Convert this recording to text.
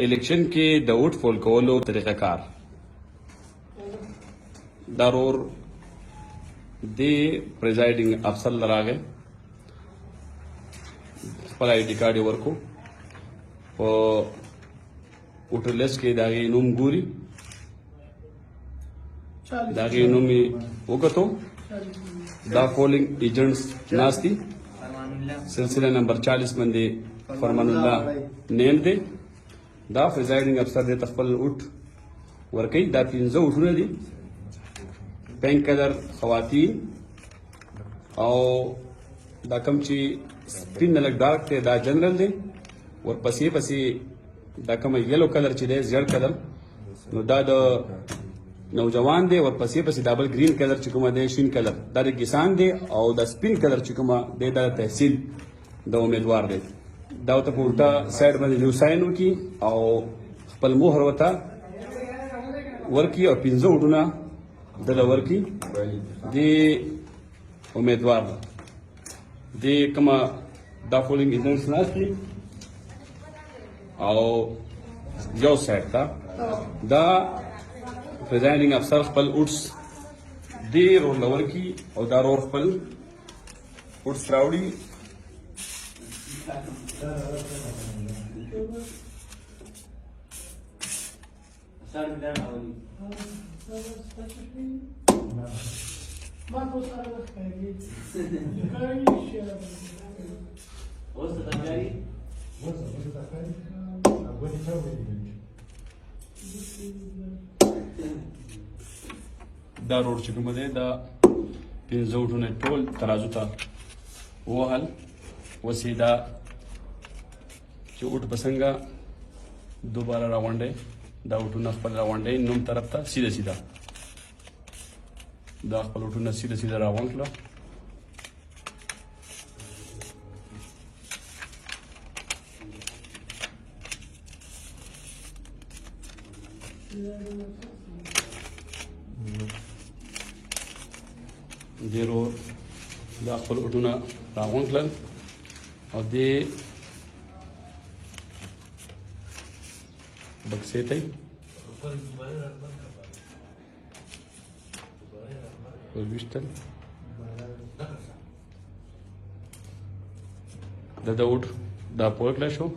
इलेक्शन के د ووټ پول کولو طریقه کار ضرور دی پریزایډینګ افسر لراغه خپل آی ډی کارت ورکو او ووټر لیست کې داغه نوم ګوري داغه نوم وکړو دا پولینګ ایجنټس ناشتي سلسله نمبر 40 باندې فرمان الله نیم دی دا پریزایډینګ افسر د خپل ووټ ورکي دا 15 ووټونه دي بینک کلر خواتین او دا کم چې سپین لګ ډارک ته دا جنرال دی ورپسې پسې دا کم یلو کلر چې دی زیړ کلر نو دا د نوجوان دی ورپسې پسې ډبل گرین کلر چې کومه دی شین کلر دا د کسان دی او د سپین کلر چې کومه دی دا تحصیل د امیدوار دی دا ته په الټا سایډ باندې یو ساين وکي او خپل مهر وته ورکی او 15 وټونه د ورکی دی امیدوار دی کما دا پولینګ ایجنټس ناشتي او یو سایډ تا دا پریزایډینګ افسر خپل اوټس دی رول ورکی او دا رول خپل اوټس راوړي دا روډ چې کومه ده دا 15 وټونه ټول ترازو ته وهل وسیدا چې وټ بسنګا دوباره راوندې دا وټونه خپل راوندې نوم طرف ته سیده سیده دا خپل وټونه سیده سیده راوندل دیرو دا خپل وټونه راوندل او دې بکسې ته وربشتل دا وټ دا پورکلا شو